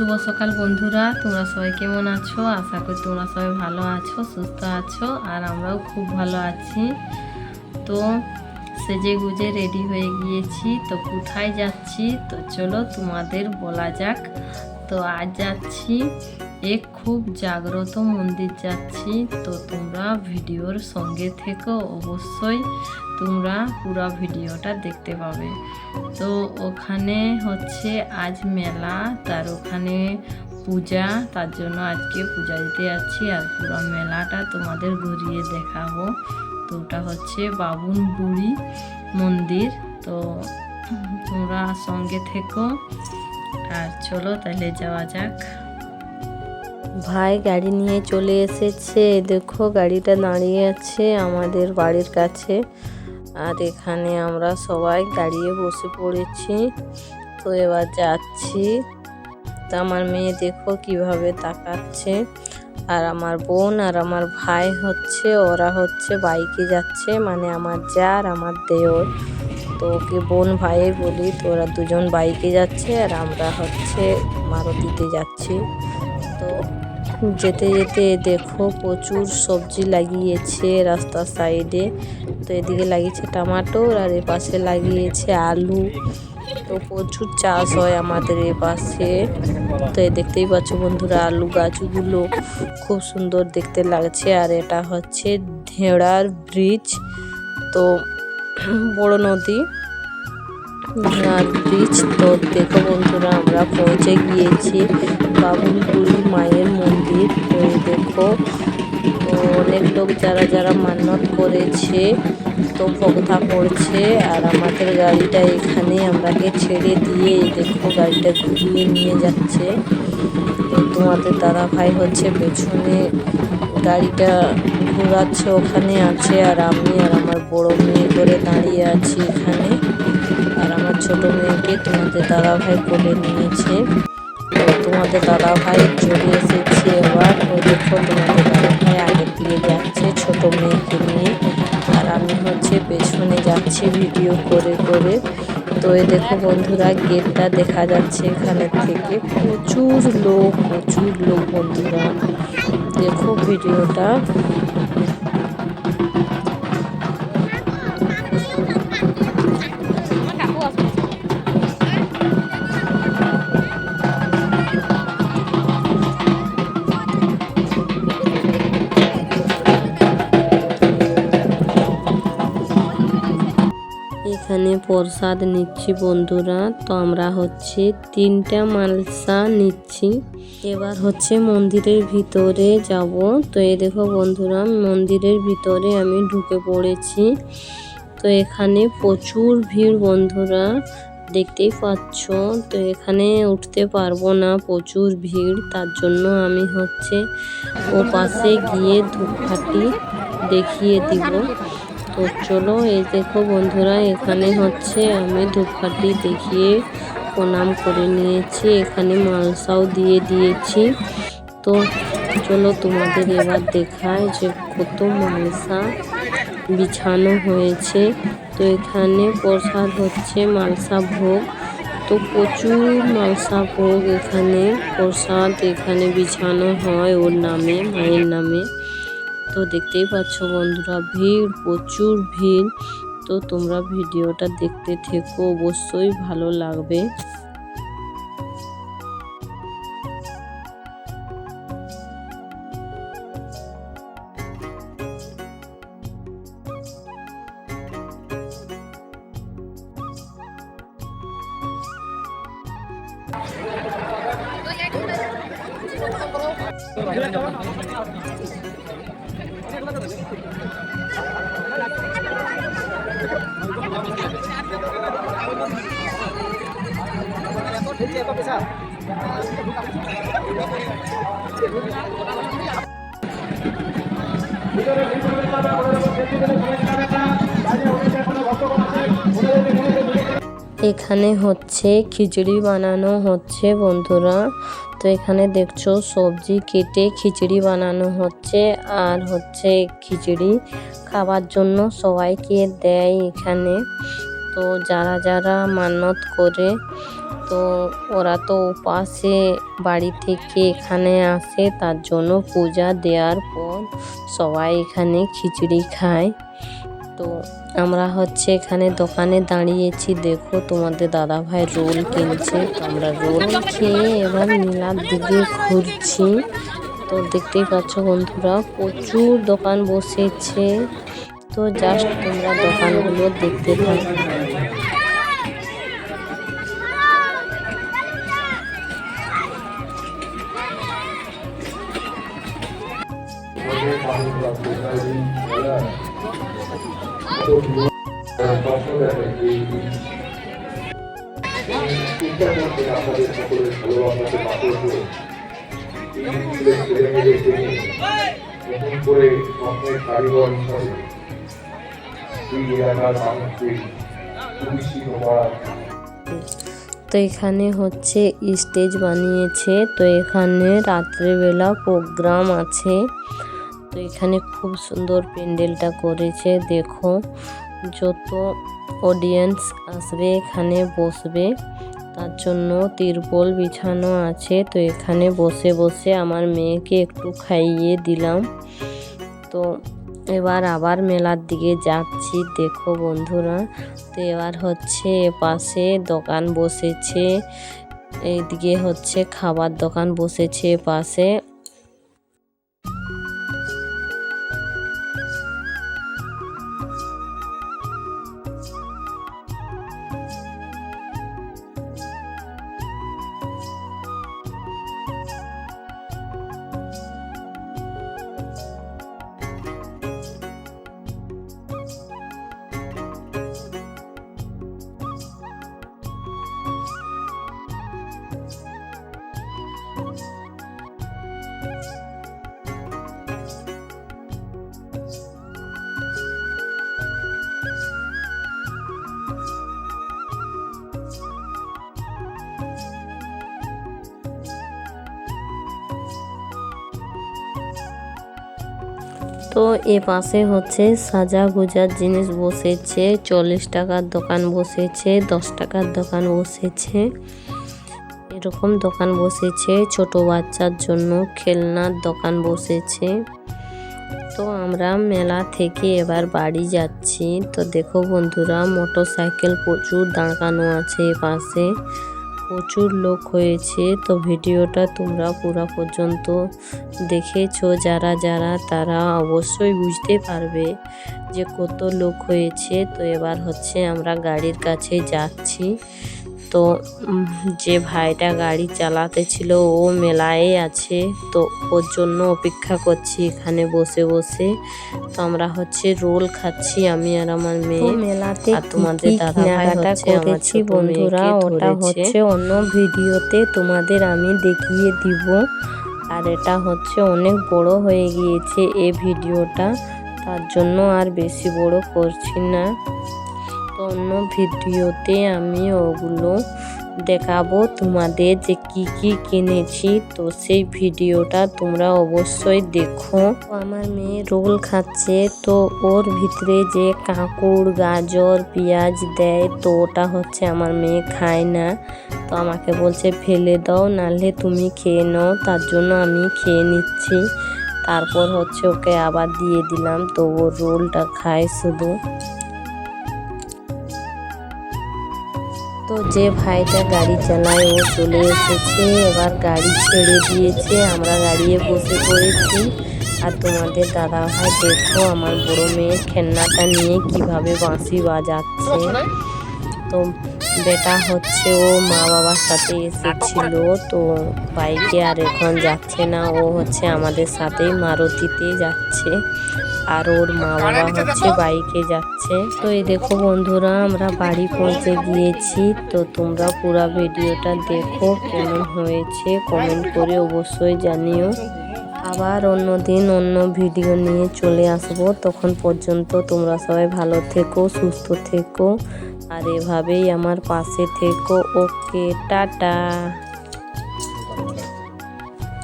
শুভ সকাল বন্ধুরা, তোমরা সবাই কেমন আছো? আশা করি তোমরা সবাই ভালো আছো, সুস্থ আছো, আর আমরাও খুব ভালো আছি। তো সেজে গুজে রেডি হয়ে গিয়েছি। তো কোথায় যাচ্ছি তো চলো তোমাদের বলা যাক। তো আজ যাচ্ছি এক খুব জাগ্রত মন্দির যাচ্ছি। তো তোমরা ভিডিওর সঙ্গে থেকো, অবশ্যই তোমরা পুরো ভিডিওটা দেখতে পাবে। তো ওখানে হচ্ছে আজ মেলা, তার ওখানে পূজা, তার জন্য আজকে পূজা দিতে যাচ্ছি। আর পুরো মেলাটা তোমাদের ঘুরিয়ে দেখাবো। তো ওটা হচ্ছে বাবুন বুড়ি মন্দির। তো তোমরা সঙ্গে থেকো, আর চলো তাহলে যাওয়া যাক। ভাই গাড়ি নিয়ে চলে এসেছে, দেখো গাড়িটা দাঁড়িয়ে আছে আমাদের বাড়ির কাছে। আর এখানে আমরা সবাই দাঁড়িয়ে বসে পড়েছি। তো এবার যাচ্ছি। তো আমার মেয়ে দেখো কিভাবে তাকাচ্ছে। আর আমার বোন আর আমার ভাই হচ্ছে, ওরা হচ্ছে বাইকে যাচ্ছে, মানে আমার যা আর আমার দেওর। তো ওকে বোন ভাই বলি। তো ওরা দুজন বাইকে যাচ্ছে আর আমরা হচ্ছে মারুতিতে যাচ্ছি। তো যেতে যেতে দেখো প্রচুর সবজি লাগিয়েছে রাস্তার সাইডে। তো এদিকে লাগিয়েছে টমাটোর, আর এ পাশে লাগিয়েছে আলু। তো প্রচুর চাষ হয় আমাদের এ পাশে। তো দেখতেই পাচ্ছ বন্ধুরা, আলু গাছগুলো খুব সুন্দর দেখতে লাগছে। আর এটা হচ্ছে ধেড়ার ব্রিজ। তো বড় নদী আর ব্রিজ। তো দেখো বন্ধুরা, আমরা পৌঁছে গিয়েছি বাবুন বুড়ি মায়ের মন্দির। তো দেখো, তো অনেক লোক যারা যারা মান্যত করেছে তো ভোগতা করছে। আর আমাদের গাড়িটা এখানে আমরাকে ছেড়ে দিয়ে দেখো গাড়িটা ঘুরিয়ে নিয়ে যাচ্ছে। তো তোমাদের দাদা ভাই হচ্ছে পেছনে গাড়িটা ঘোরাচ্ছে, ওখানে আছে। আর আমি আর আমার বড় মেয়ে করে দাঁড়িয়ে আছি এখানে। আর আমার ছোট মেয়েকে তোমাদের দাদা ভাই কোলে নিয়েছে। তো তোমাদের দাদা ভাই চলে এসেছে এবার। তো দেখো তোমাদের দাদা ভাই আগের দিকে যাচ্ছে ছোট মেয়েকে নিয়ে, আর আমি হচ্ছে পেছনে যাচ্ছি ভিডিও করে করে। তো এই দেখো বন্ধুরা, গেটটা দেখা যাচ্ছে এখানে থেকে। প্রচুর লোক বন্ধুরা, দেখো ভিডিওটা। এখানে প্রসাদ নিচ্ছি বন্ধুরা। তো আমরা হচ্ছে 3টা মালসা নিচ্ছি। এবার হচ্ছে মন্দিরের ভিতরে যাব। তো এই দেখো বন্ধুরা, মন্দিরের ভিতরে আমি ঢুকে পড়েছি। তো এখানে প্রচুর ভিড় বন্ধুরা, দেখতেই পাচ্ছ। তো এখানে উঠতে পারবো না, প্রচুর ভিড়। তার জন্য আমি হচ্ছে ও পাশে গিয়ে ধূপকাঠি দেখিয়ে দিব। তো চলো, এই দেখো বন্ধুরা, এখানে হচ্ছে আমি ধূপকাঠি দেখিয়ে প্রণাম করে নিয়েছি। এখানে মালসাও দিয়ে দিয়েছি। তো চলো তোমাদের এবার দেখায় যে কত মালসা বিছানো হয়েছে। তো এখানে প্রসাদ হচ্ছে মালসা ভোগ। তো প্রচুর মালসা ভোগ এখানে প্রসাদ এখানে বিছানো হয় ওর নামে, মায়ের নামে। তো দেখতেই পাচ্ছ বন্ধুরা, ভিড়, প্রচুর ভিড়। তো তোমরা ভিডিওটা দেখতে থেকো, অবশ্যই ভালো লাগবে। এখানে হচ্ছে খিচুড়ি বানানো হচ্ছে বন্ধুরা। তো এখানে দেখছো সবজি কেটে খিচুড়ি বানানো হচ্ছে। আর হচ্ছে খিচুড়ি খাবার জন্য সবাইকে দেয় এখানে। তো যারা যারা মান্যত করে তো ওরা তো উপাসে বাড়ি থেকে এখানে আসে, তার জন্য পূজা দেওয়ার পর সবাই এখানে খিচুড়ি খায়। তো আমরা হচ্ছে এখানে দোকানে দাঁড়িয়েছি, দেখো তোমাদের দাদা ভাই রোল কিনছে। তো আমরা রোল খেয়ে এবার মেলার দিকে ঘুরছি। তো দেখতেই পাচ্ছ বন্ধুরা প্রচুর দোকান বসেছে। তো জাস্ট তোমরা দোকানগুলো দেখতে থাকো। তো এখানে হচ্ছে স্টেজ বানিয়েছে। তো এখানে রাত্রেবেলা প্রোগ্রাম আছে। তো এখানে খুব সুন্দর প্যান্ডেলটা করেছে, দেখো যত অডিয়েন্স আসবে এখানে বসবে, তার জন্য তিরপল বিছানো আছে। তো এখানে বসে বসে আমার মেয়েকে একটু খাইয়ে দিলাম। তো এবার আবার মেলার দিকে যাচ্ছি, দেখো বন্ধুরা। তো এবার হচ্ছে এপাশে দোকান বসেছে, এইদিকে হচ্ছে খাবার দোকান বসেছে পাশে। তো এ পাশে হচ্ছে সাজা গোজার জিনিস বসেছে, 40 টাকার দোকান বসেছে, 10 টাকার দোকান বসেছে, এরকম দোকান বসেছে। ছোট বাচ্চার জন্য খেলনার দোকান বসেছে। তো আমরা মেলা থেকে এবার বাড়ি যাচ্ছি। তো দেখো বন্ধুরা মোটর সাইকেল প্রচুর দাঁড়ানো আছে, পাশে প্রচুর লোক হয়েছে। তো ভিডিওটা তোমরা পুরো পর্যন্ত দেখেছো যারা যারা, তারা অবশ্যই বুঝতে পারবে যে কত লোক হয়েছে। তো এবার হচ্ছে আমরা গাড়ির কাছে যাচ্ছি। তো যে ভাইটা গাড়ি চালাতে ছিল ও মেলায় আছে, তো ওর জন্য অপেক্ষা করছি এখানে বসে বসে। তো আমরা হচ্ছে রোল খাচ্ছি আমি আর আমার মেয়ে। মেলাতে তোমাদের দাদা ভাই করেছি বন্ধুরা, ওটা হচ্ছে অন্য ভিডিওতে তোমাদের আমি দেখিয়ে দিব। আর এটা হচ্ছে অনেক বড় হয়ে গিয়েছে এই ভিডিওটা, তার জন্য আর বেশি বড় করছি না। তো অন্য ভিডিওতে আমি ওগুলো দেখাবো তোমাদের যে কি কি কিনেছি। তো সেই ভিডিওটা তোমরা অবশ্যই দেখো। আমার মেয়ে রোল খাচ্ছে, তো ওর ভিতরে যে কাঁকুড় গাজর পেঁয়াজ দেয়, তো ওটা হচ্ছে আমার মেয়ে খায় না। তো আমাকে বলছে ফেলে দাও, নাহলে তুমি খেয়ে নাও। তার জন্য আমি খেয়ে নিচ্ছি। তারপর হচ্ছে ওকে আবার দিয়ে দিলাম, তো ও রোলটা খায় শুধু। তো যে ভাইটা গাড়ি চালায় ও চলে এসেছে, এবার গাড়ি ছেড়ে দিয়েছে, আমরা গাড়িতে বসে পড়েছি। আর তোমাদের দাদা ভাই দেখো আমার বড় মেয়ের খেলনাটা নিয়ে কিভাবে বাঁশি বাজাচ্ছে। তো বেটা হচ্ছে ও মা বাবার সাথে এসেছিল, তো বাইকে আর এখন যাচ্ছে না, ও হচ্ছে আমাদের সাথেই মারুতিতে যাচ্ছে, আর ওর মা বাবা হচ্ছে বাইকে যাচ্ছে। তো এই দেখো বন্ধুরা আমরা বাড়ি পৌঁছে গিয়েছি। তো তোমরা পুরো ভিডিওটা দেখো, কেমন হয়েছে কমেন্ট করে অবশ্যই জানিও। আবার অন্য দিন অন্য ভিডিও নিয়ে চলে আসবো। তখন পর্যন্ত তোমরা সবাই ভালো থেকো, সুস্থ থেকো, আর এভাবেই আমার পাশে থেকো। ওকে, টাটা।